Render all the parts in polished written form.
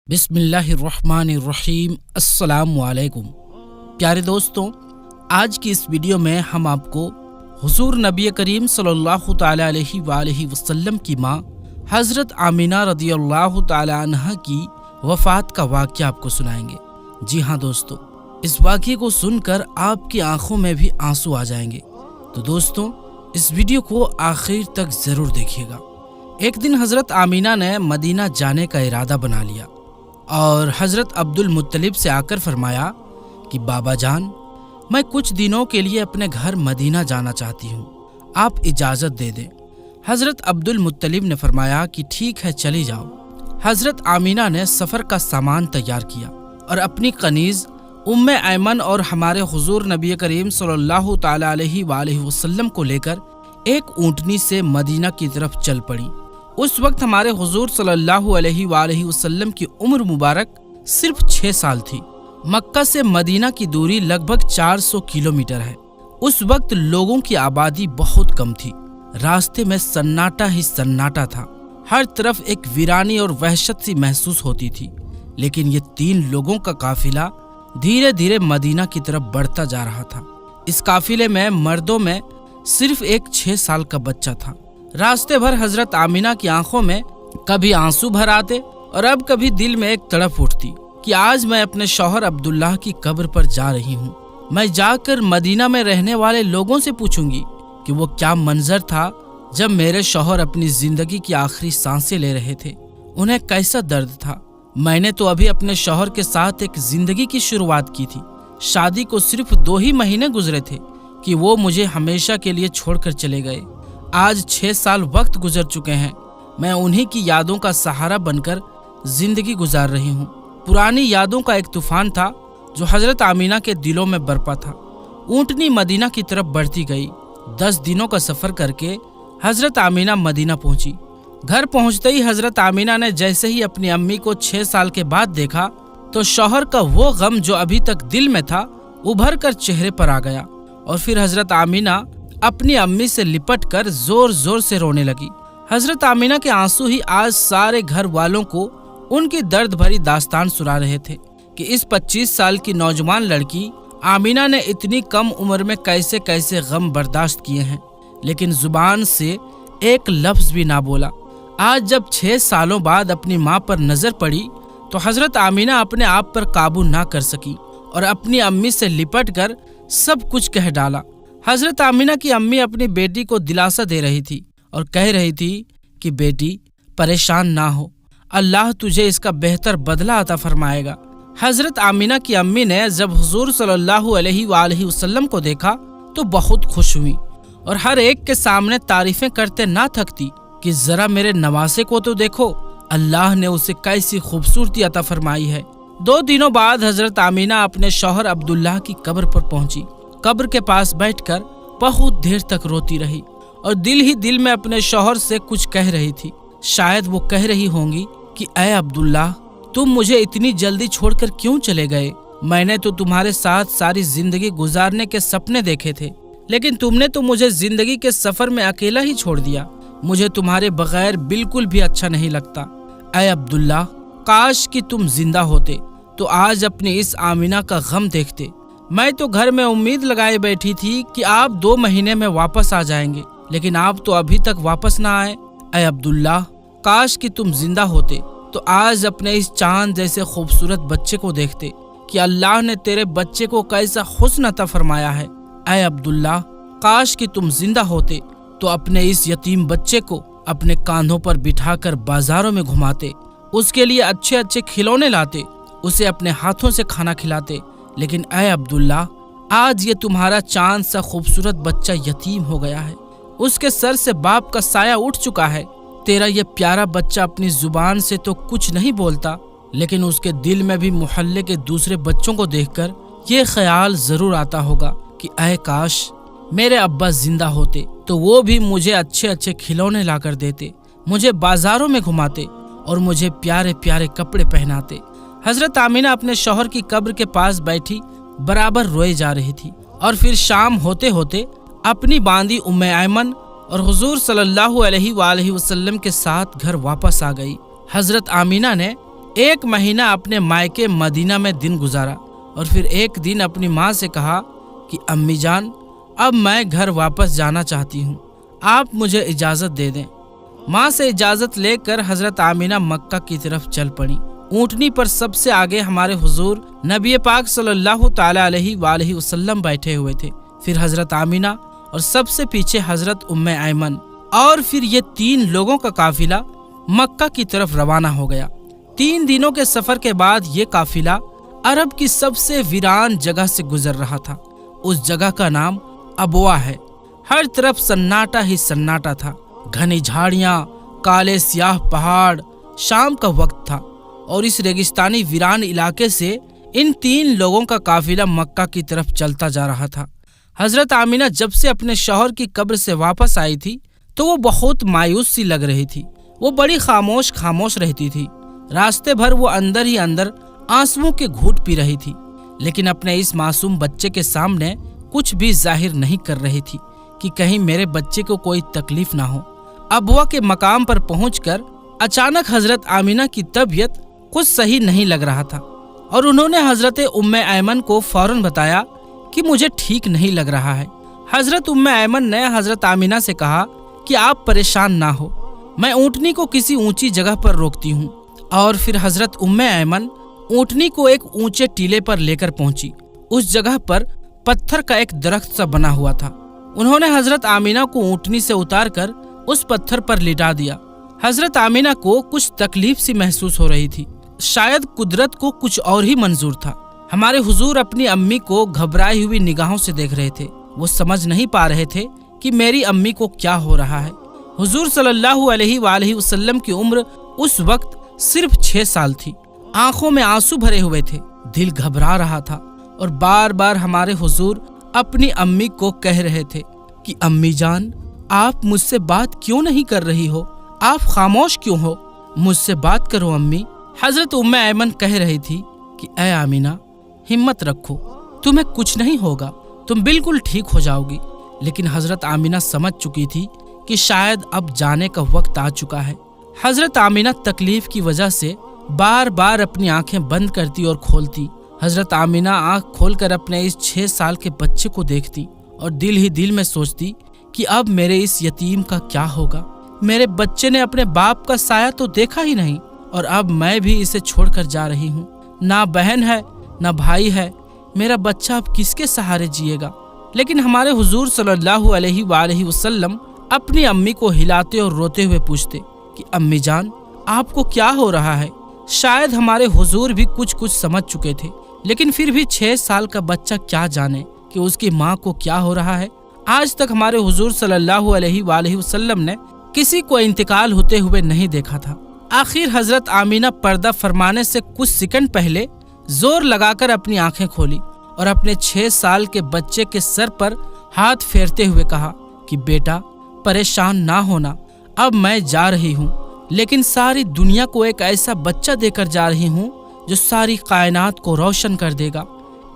बिस्मिल्लाहिर्रहमानिर्रहीम। अस्सलाम वालेकुम। प्यारे दोस्तों, आज की इस वीडियो में हम आपको हुजूर नबी करीम सल्लल्लाहु ताला अलैहि वसल्लम की माँ हज़रत आमिना रदियल्लाहु ताला अन्हा की वफ़ात का वाक़या आपको सुनाएंगे। जी हाँ दोस्तों, इस वाक़ये को सुनकर आपकी आंखों में भी आंसू आ जाएंगे। तो दोस्तों, इस वीडियो को आखिर तक ज़रूर देखिएगा। एक दिन हज़रत आमिना ने मदीना जाने का इरादा बना लिया और हज़रत अब्दुल मुत्तलिब से आकर फरमाया कि बाबा जान, मैं कुछ दिनों के लिए अपने घर मदीना जाना चाहती हूँ, आप इजाज़त दे दें। हज़रत अब्दुल मुत्तलिब ने फरमाया कि ठीक है, चली जाओ। हज़रत आमिना ने सफ़र का सामान तैयार किया और अपनी कनीज़ उम्मे ऐमन और हमारे हुजूर नबी करीम सल्लल्लाहु ताला अलैहि वसल्लम को लेकर एक ऊँटनी से मदीना की तरफ चल पड़ी। उस वक्त हमारे हुजूर सल्लल्लाहु अलैहि वसल्लम की उम्र मुबारक सिर्फ 6 साल थी। मक्का से मदीना की दूरी लगभग 400 किलोमीटर है। उस वक्त लोगों की आबादी बहुत कम थी। रास्ते में सन्नाटा ही सन्नाटा था। हर तरफ एक वीरानी और वहशत सी महसूस होती थी। लेकिन ये 3 लोगों का काफिला धीरे धीरे मदीना की तरफ बढ़ता जा रहा था। इस काफिले में मर्दों में सिर्फ एक 6 साल का बच्चा था। रास्ते भर हजरत आमिना की आंखों में कभी आंसू भर आते और अब कभी दिल में एक तड़प उठती कि आज मैं अपने शौहर अब्दुल्लाह की कब्र पर जा रही हूँ। मैं जाकर मदीना में रहने वाले लोगों से पूछूंगी कि वो क्या मंजर था जब मेरे शौहर अपनी जिंदगी की आखिरी सांसें ले रहे थे। उन्हें कैसा दर्द था। मैंने तो अभी अपने शौहर के साथ एक जिंदगी की शुरुआत की थी। शादी को सिर्फ 2 ही महीने गुजरे थे कि वो मुझे हमेशा के लिए छोड़कर चले गए। आज 6 साल वक्त गुजर चुके हैं। मैं उन्हीं की यादों का सहारा बनकर जिंदगी गुजार रही हूँ। पुरानी यादों का एक तूफान था जो हजरत आमिना के दिलों में बरपा था। ऊँटनी मदीना की तरफ बढ़ती गई। 10 दिनों का सफर करके हजरत आमिना मदीना पहुंची। घर पहुंचते ही हजरत आमिना ने जैसे ही अपनी अम्मी को 6 साल के बाद देखा तो शौहर का वो गम जो अभी तक दिल में था उभर कर चेहरे पर आ गया और फिर हजरत आमिना अपनी अम्मी से लिपट कर जोर जोर से रोने लगी। हजरत आमिना के आंसू ही आज सारे घर वालों को उनकी दर्द भरी दास्तान सुना रहे थे कि इस 25 साल की नौजवान लड़की आमिना ने इतनी कम उम्र में कैसे कैसे गम बर्दाश्त किए हैं, लेकिन जुबान से एक लफ्ज भी ना बोला। आज जब 6 सालों बाद अपनी माँ पर नजर पड़ी तो हजरत आमिना अपने आप पर काबू ना कर सकी और अपनी अम्मी से लिपट कर सब कुछ कह डाला। हजरत आमिना की अम्मी अपनी बेटी को दिलासा दे रही थी और कह रही थी कि बेटी परेशान ना हो, अल्लाह तुझे इसका बेहतर बदला अता फरमाएगा। हजरत आमिना की अम्मी ने जब हुजूर सल्लल्लाहु अलैहि वसल्लम को देखा तो बहुत खुश हुई और हर एक के सामने तारीफें करते ना थकती कि जरा मेरे नवासे को तो देखो, अल्लाह ने उसे कैसी खूबसूरती अता फरमाई है। 2 दिनों बाद हजरत आमिना अपने शौहर अब्दुल्लाह की कब्र पर पहुंची। कब्र के पास बैठकर बहुत देर तक रोती रही और दिल ही दिल में अपने शौहर से कुछ कह रही थी। शायद वो कह रही होंगी कि ऐ अब्दुल्लाह, तुम मुझे इतनी जल्दी छोड़कर क्यों चले गए? मैंने तो तुम्हारे साथ सारी जिंदगी गुजारने के सपने देखे थे, लेकिन तुमने तो मुझे जिंदगी के सफर में अकेला ही छोड़ दिया। मुझे तुम्हारे बगैर बिल्कुल भी अच्छा नहीं लगता। ऐ अब्दुल्लाह, काश कि तुम जिंदा होते तो आज अपनी इस आमिना का गम देखते। मैं तो घर में उम्मीद लगाए बैठी थी कि आप 2 महीने में वापस आ जाएंगे, लेकिन आप तो अभी तक वापस ना आए। ऐ अब्दुल्लाह, काश कि तुम जिंदा होते तो आज अपने इस चांद जैसे खूबसूरत बच्चे को देखते कि अल्लाह ने तेरे बच्चे को कैसा हुस्न अता फरमाया है। ऐ अब्दुल्लाह, काश कि तुम जिंदा होते तो अपने इस यतीम बच्चे को अपने कांधों पर बिठाकर बाजारों में घुमाते, उसके लिए अच्छे अच्छे खिलौने लाते, उसे अपने हाथों से खाना खिलाते। लेकिन ऐ अब्दुल्लाह, आज ये तुम्हारा चांद सा खूबसूरत बच्चा यतीम हो गया है। उसके सर से बाप का साया उठ चुका है। तेरा ये प्यारा बच्चा अपनी जुबान से तो कुछ नहीं बोलता, लेकिन उसके दिल में भी मोहल्ले के दूसरे बच्चों को देखकर ये ख्याल जरूर आता होगा कि ऐ काश मेरे अब्बा जिंदा होते तो वो भी मुझे अच्छे अच्छे खिलौने लाकर देते, मुझे बाजारों में घुमाते और मुझे प्यारे प्यारे कपड़े पहनाते। हजरत आमिना अपने शौहर की कब्र के पास बैठी बराबर रोए जा रही थी और फिर शाम होते होते अपनी बांदी उम्मे ऐमन और हुजूर सल्लल्लाहु अलैहि वसल्लम के साथ घर वापस आ गई। हजरत आमिना ने 1 महीना अपने मायके मदीना में दिन गुजारा और फिर एक दिन अपनी माँ से कहा कि अम्मी जान, अब मैं घर वापस जाना चाहती हूँ, आप मुझे इजाज़त दे दें। माँ से इजाज़त लेकर हज़रत आमिना मक्का की तरफ चल पड़ी। ऊँटनी पर सबसे आगे हमारे हुजूर नबी पाक सल्लल्लाहु ताला अलैहि वसल्लम बैठे हुए थे, फिर हज़रत आमिना और सबसे पीछे हज़रत उम्मे ऐमन, और फिर ये 3 लोगों का काफिला मक्का की तरफ रवाना हो गया। 3 दिनों के सफर के बाद ये काफिला अरब की सबसे वीरान जगह से गुजर रहा था। उस जगह का नाम अबवा है। हर तरफ सन्नाटा ही सन्नाटा था, घनी झाड़ियां, काले स्याह पहाड़। शाम का वक्त था और इस रेगिस्तानी वीरान इलाके से इन 3 लोगों का काफिला मक्का की तरफ चलता जा रहा था। हजरत आमिना जब से अपने शौहर की कब्र से वापस आई थी तो वो बहुत मायूस सी लग रही थी। वो बड़ी खामोश रहती थी। रास्ते भर वो अंदर ही अंदर आंसुओं के घूंट पी रही थी, लेकिन अपने इस मासूम बच्चे के सामने कुछ भी जाहिर नहीं कर रही थी कि कहीं मेरे बच्चे को कोई तकलीफ ना हो। अबवा के मकाम पर पहुंचकर अचानक हजरत आमिना की तबीयत कुछ सही नहीं लग रहा था और उन्होंने हजरत उम्मे ऐमन को फौरन बताया कि मुझे ठीक नहीं लग रहा है। हजरत उम्मे ऐमन ने हजरत आमिना से कहा कि आप परेशान ना हो, मैं ऊँटनी को किसी ऊंची जगह पर रोकती हूँ। और फिर हजरत उम्मे ऐमन ऊँटनी को एक ऊंचे टीले पर लेकर पहुंची। उस जगह पर पत्थर का एक दरख्त सा बना हुआ था। उन्होंने हजरत आमिना को ऊँटनी से उतारकर उस पत्थर पर लिटा दिया। हजरत आमिना को कुछ तकलीफ सी महसूस हो रही थी, शायद कुदरत को कुछ और ही मंजूर था। हमारे हुजूर अपनी अम्मी को घबराई हुई निगाहों से देख रहे थे। वो समझ नहीं पा रहे थे कि मेरी अम्मी को क्या हो रहा है। हुजूर सल्लल्लाहु अलैहि वसल्लम की उम्र उस वक्त सिर्फ 6 साल थी। आंखों में आंसू भरे हुए थे, दिल घबरा रहा था और बार बार हमारे हुजूर अपनी अम्मी को कह रहे थे कि अम्मी जान, आप मुझसे बात क्यों नहीं कर रही हो? आप खामोश क्यों हो? मुझसे बात करो अम्मी। हजरत उम्मे ऐमन कह रही थी कि ऐ आमिना, हिम्मत रखो, तुम्हें कुछ नहीं होगा, तुम बिल्कुल ठीक हो जाओगी। लेकिन हजरत आमिना समझ चुकी थी कि शायद अब जाने का वक्त आ चुका है। हजरत आमिना तकलीफ की वजह से बार बार अपनी आंखें बंद करती और खोलती। हजरत आमिना आंख खोलकर अपने इस 6 साल के बच्चे को देखती और दिल ही दिल में सोचती कि अब मेरे इस यतीम का क्या होगा। मेरे बच्चे ने अपने बाप का साया तो देखा ही नहीं और अब मैं भी इसे छोड़कर जा रही हूँ। ना बहन है ना भाई है, मेरा बच्चा अब किसके सहारे जिएगा? लेकिन हमारे हुजूर सल्लल्लाहु अलैहि वसल्लम अपनी अम्मी को हिलाते और रोते हुए पूछते कि अम्मी जान, आपको क्या हो रहा है? शायद हमारे हुजूर भी कुछ समझ चुके थे, लेकिन फिर भी 6 साल का बच्चा क्या जाने कि उसकी माँ को क्या हो रहा है। आज तक हमारे हुजूर सल्लल्लाहु अलैहि वसल्लम ने किसी को इंतकाल होते हुए नहीं देखा था। आखिर हजरत आमिना पर्दा फरमाने से कुछ सेकंड पहले जोर लगाकर अपनी आंखें खोली और अपने 6 साल के बच्चे के सर पर हाथ फेरते हुए कहा कि बेटा, परेशान ना होना, अब मैं जा रही हूँ, लेकिन सारी दुनिया को एक ऐसा बच्चा देकर जा रही हूँ जो सारी कायनात को रोशन कर देगा।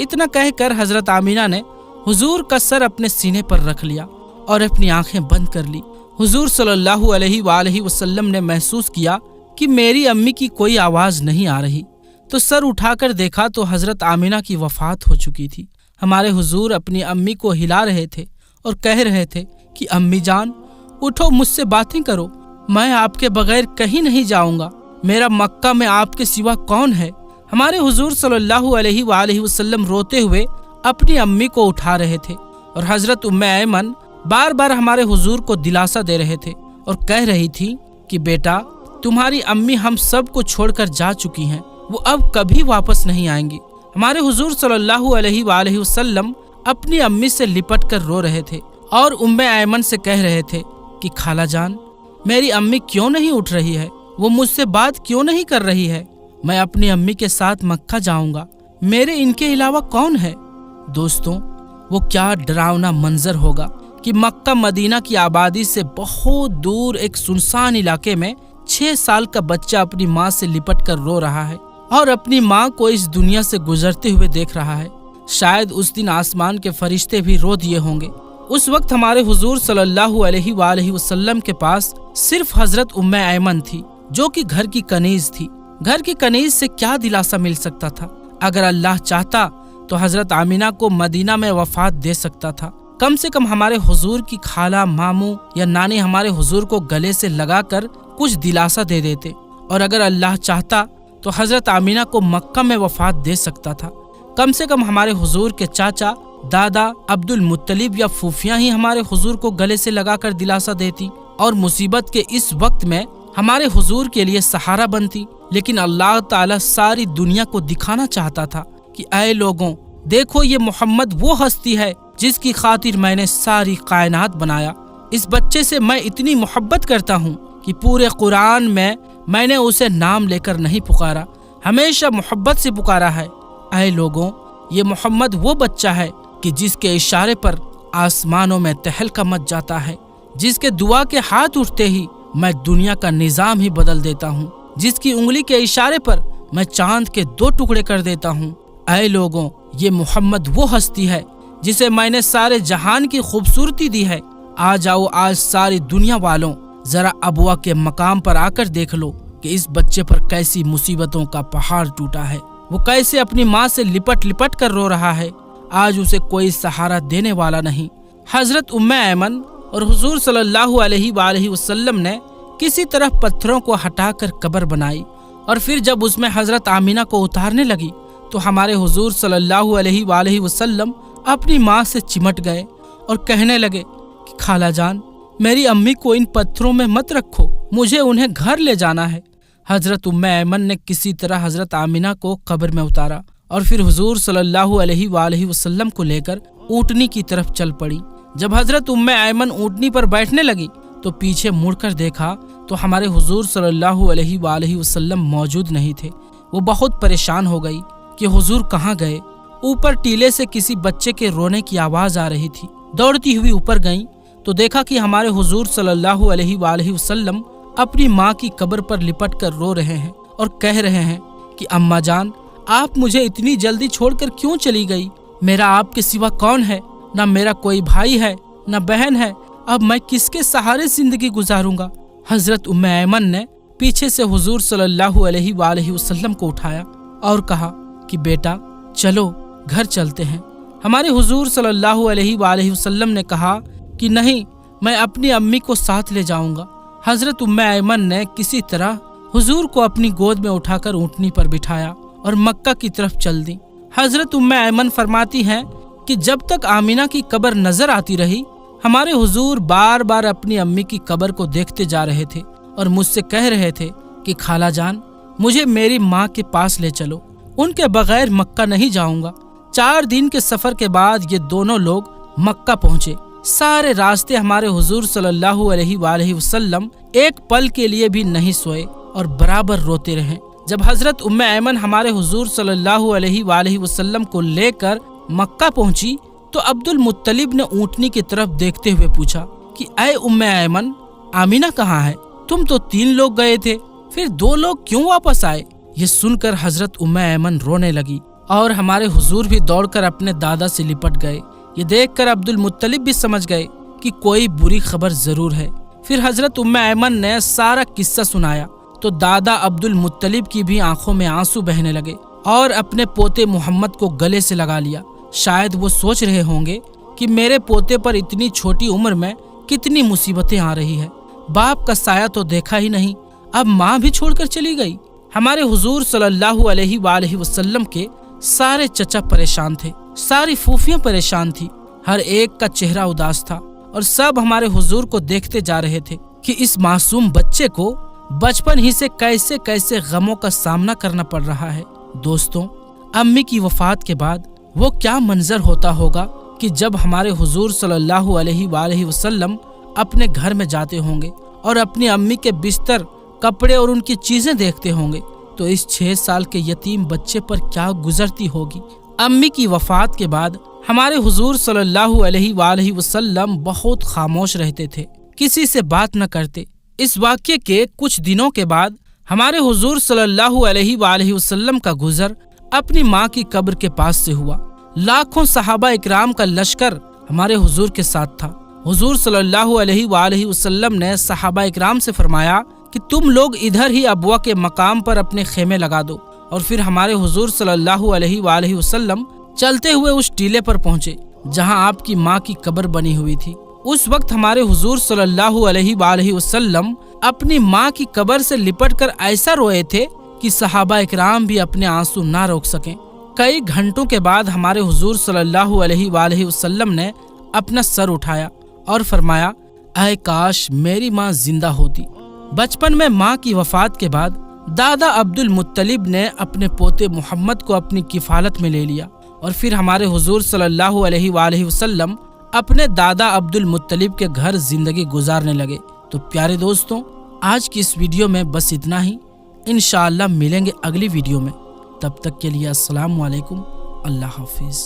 इतना कहकर हजरत आमिना ने हुजूर का सर अपने सीने पर रख लिया और अपनी आंखें बंद कर ली। हुजूर सल्लल्लाहु अलैहि वसल्लम ने महसूस किया कि मेरी अम्मी की कोई आवाज नहीं आ रही, तो सर उठाकर देखा तो हजरत आमिना की वफात हो चुकी थी। हमारे हुजूर अपनी अम्मी को हिला रहे थे और कह रहे थे कि अम्मी जान, उठो, मुझसे बातें करो, मैं आपके बगैर कहीं नहीं जाऊंगा। मेरा मक्का में आपके सिवा कौन है? हमारे हुजूर सल्लल्लाहु अलैहि वसल्लम रोते हुए अपनी अम्मी को उठा रहे थे और हजरत उम्मे ऐमन बार बार हमारे हुजूर को दिलासा दे रहे थे और कह रही थी कि बेटा, तुम्हारी अम्मी हम सब को छोड़कर जा चुकी हैं, वो अब कभी वापस नहीं आएंगी। हमारे हुजूर सल्लल्लाहु अलैहि वसल्लम अपनी अम्मी से लिपट कर रो रहे थे और उम्मे ऐमन से कह रहे थे कि खाला जान, मेरी अम्मी क्यों नहीं उठ रही है? वो मुझसे बात क्यों नहीं कर रही है? मैं अपनी अम्मी के साथ मक्का जाऊंगा, मेरे इनके अलावा कौन है? दोस्तों, वो क्या डरावना मंजर होगा कि मक्का मदीना की आबादी से बहुत दूर एक सुनसान इलाके में 6 साल का बच्चा अपनी माँ से लिपट कर रो रहा है और अपनी माँ को इस दुनिया से गुजरते हुए देख रहा है। शायद उस दिन आसमान के फरिश्ते भी रो दिए होंगे। उस वक्त हमारे हुजूर सल्लल्लाहु अलैहि वसल्लम के पास सिर्फ हजरत उम्मे ऐमन थी, जो कि घर की कनीज थी। घर की कनीज से क्या दिलासा मिल सकता था। अगर अल्लाह चाहता तो हजरत आमिना को मदीना में वफात दे सकता था। कम से कम हमारे हुजूर की खाला, मामू या नानी हमारे हुजूर को गले से लगाकर कुछ दिलासा दे देते। और अगर अल्लाह चाहता तो हजरत आमिना को मक्का में वफात दे सकता था। कम से कम हमारे हुजूर के चाचा, दादा अब्दुल मुत्तलिब या फूफियाँ ही हमारे हुजूर को गले से लगाकर दिलासा देती और मुसीबत के इस वक्त में हमारे हुजूर के लिए सहारा बनती। लेकिन अल्लाह ताला सारी दुनिया को दिखाना चाहता था कि ऐ लोगों, देखो ये मोहम्मद वो हस्ती है जिसकी खातिर मैंने सारी कायनात बनाया। इस बच्चे से मैं इतनी मोहब्बत करता हूँ कि पूरे कुरान में मैंने उसे नाम लेकर नहीं पुकारा, हमेशा मोहब्बत से पुकारा है। ऐ लोगों, ये मोहम्मद वो बच्चा है कि जिसके इशारे पर आसमानों में तहलका मच जाता है, जिसके दुआ के हाथ उठते ही मैं दुनिया का निजाम ही बदल देता हूँ, जिसकी उंगली के इशारे पर मैं चांद के 2 टुकड़े कर देता हूँ। ऐ लोगों, ये मोहम्मद वो हस्ती है जिसे मैंने सारे जहान की खूबसूरती दी है। आ जाओ आज सारी दुनिया वालों, जरा अबुआ के मकाम पर आकर देख लो कि इस बच्चे पर कैसी मुसीबतों का पहाड़ टूटा है। वो कैसे अपनी माँ से लिपट लिपट कर रो रहा है। आज उसे कोई सहारा देने वाला नहीं। हजरत उम्मे ऐमन और हुजूर सल्लल्लाहु अलैहि वसल्लम ने किसी तरह पत्थरों को हटाकर कब्र बनाई और फिर जब उसमें हजरत आमिना को उतारने लगी तो हमारे हुजूर सल्लल्लाहु अलैहि वसल्लम अपनी माँ से चिमट गए और कहने लगे कि खाला जान, मेरी अम्मी को इन पत्थरों में मत रखो, मुझे उन्हें घर ले जाना है। हजरत उम्मे ऐमन ने किसी तरह हजरत आमिना को कब्र में उतारा और फिर हुजूर सल्लल्लाहु अलैहि वसल्लम को लेकर ऊँटनी की तरफ चल पड़ी। जब हजरत उम्मे ऐमन ऊँटनी पर बैठने लगी तो पीछे मुड़कर देखा तो हमारे हुजूर सल्लल्लाहु अलैहि वसल्लम मौजूद नहीं थे। वो बहुत परेशान हो गई कि हुजूर कहाँ गए। ऊपर टीले से किसी बच्चे के रोने की आवाज आ रही थी। दौड़ती हुई ऊपर गई तो देखा कि हमारे हुजूर सल्लल्लाहु अलैहि वसल्लम अपनी माँ की कब्र पर लिपट कर रो रहे हैं और कह रहे हैं कि अम्मा जान, आप मुझे इतनी जल्दी छोड़कर क्यों चली गई? मेरा आपके सिवा कौन है? न मेरा कोई भाई है न बहन है। अब मैं किसके सहारे जिंदगी गुजारूंगा? हजरत उम्मे ऐमन ने पीछे से हुजूर सल्लल्लाहु अलैहि वसल्लम को उठाया और कहा कि बेटा चलो घर चलते हैं। हमारे हुजूर सल्लल्लाहु अलैहि वसल्लम ने कहा कि नहीं, मैं अपनी अम्मी को साथ ले जाऊंगा। हजरत उम्मे ऐमन ने किसी तरह हुजूर को अपनी गोद में उठाकर ऊँटनी पर बिठाया और मक्का की तरफ चल दी। हजरत उम्मे ऐमन फरमाती हैं कि जब तक आमिना की कब्र नजर आती रही, हमारे हुजूर बार बार अपनी अम्मी की कब्र को देखते जा रहे थे और मुझसे कह रहे थे कि खाला जान, मुझे मेरी माँ के पास ले चलो, उनके बगैर मक्का नहीं जाऊंगा। 4 दिन के सफर के बाद ये दोनों लोग मक्का पहुंचे। सारे रास्ते हमारे हुजूर सल्लल्लाहु अलैहि वसल्लम एक पल के लिए भी नहीं सोए और बराबर रोते रहे। जब हजरत उम्मे ऐमन हमारे हुजूर सल्लल्लाहु अलैहि वसल्लम को लेकर मक्का पहुंची तो अब्दुल मुत्तलिब ने ऊँटनी की तरफ देखते हुए पूछा कि ऐ उम्मे ऐमन, आमिना कहाँ है? तुम तो 3 लोग गए थे, फिर 2 लोग क्यों वापस आए? ये सुनकर हजरत उम्मे ऐमन रोने लगी और हमारे हुजूर भी दौड़कर अपने दादा से लिपट गए। ये देखकर अब्दुल मुत्तलिब भी समझ गए कि कोई बुरी खबर जरूर है। फिर हजरत उम्मे ऐमन ने सारा किस्सा सुनाया तो दादा अब्दुल मुत्तलिब की भी आंखों में आंसू बहने लगे और अपने पोते मोहम्मद को गले से लगा लिया। शायद वो सोच रहे होंगे कि मेरे पोते पर इतनी छोटी उम्र में कितनी मुसीबतें आ रही है। बाप का साया तो देखा ही नहीं, अब माँ भी छोड़कर चली गई। हमारे हुजूर सल्लल्लाहु अलैहि वसल्लम के सारे चचा परेशान थे, सारी फूफियां परेशान थी, हर एक का चेहरा उदास था और सब हमारे हुजूर को देखते जा रहे थे कि इस मासूम बच्चे को बचपन ही से कैसे कैसे गमों का सामना करना पड़ रहा है। दोस्तों, अम्मी की वफात के बाद वो क्या मंजर होता होगा कि जब हमारे हुजूर सल्लल्लाहु अलैहि वसल्लम अपने घर में जाते होंगे और अपनी अम्मी के बिस्तर, कपड़े और उनकी चीजें देखते होंगे तो इस 6 साल के यतीम बच्चे पर क्या गुजरती होगी। अम्मी की वफात के बाद हमारे हुजूर सल्लल्लाहु अलैहि वसल्लम बहुत खामोश रहते थे, किसी से बात न करते। इस वाक्य के कुछ दिनों के बाद हमारे हुजूर सल्लल्लाहु अलैहि वसल्लम का गुजर अपनी माँ की कब्र के पास से हुआ। लाखों सहाबा इकराम का लश्कर हमारे हुजूर के साथ था। हुजूर सल्लल्लाहु अलैहि वसल्लम ने सहाबा इकराम से फरमाया کہ تم لوگ ادھر ہی ابوا کے مقام پر اپنے خیمے لگا دو، اور پھر ہمارے حضور صلی اللہ علیہ وآلہ وسلم چلتے ہوئے اس ٹیلے پر پہنچے جہاں آپ کی ماں کی قبر بنی ہوئی تھی۔ اس وقت ہمارے حضور صلی اللہ علیہ وآلہ وسلم اپنی ماں کی قبر سے لپٹ کر ایسا روئے تھے کہ صحابہ اکرام بھی اپنے آنسو نہ روک سکیں۔ کئی گھنٹوں کے بعد ہمارے حضور صلی اللہ علیہ وآلہ وسلم نے اپنا سر اٹھایا اور فرمایا، اے کاش میری ماں زندہ ہوتی۔ بچپن میں ماں کی وفات کے بعد دادا عبد المطلب نے اپنے پوتے محمد کو اپنی کفالت میں لے لیا، اور پھر ہمارے حضور صلی اللہ علیہ وآلہ وسلم اپنے دادا عبد المطلب کے گھر زندگی گزارنے لگے۔ تو پیارے دوستوں، آج کی اس ویڈیو میں بس اتنا ہی۔ انشاءاللہ ملیں گے اگلی ویڈیو میں، تب تک کے لیے السلام علیکم، اللہ حافظ۔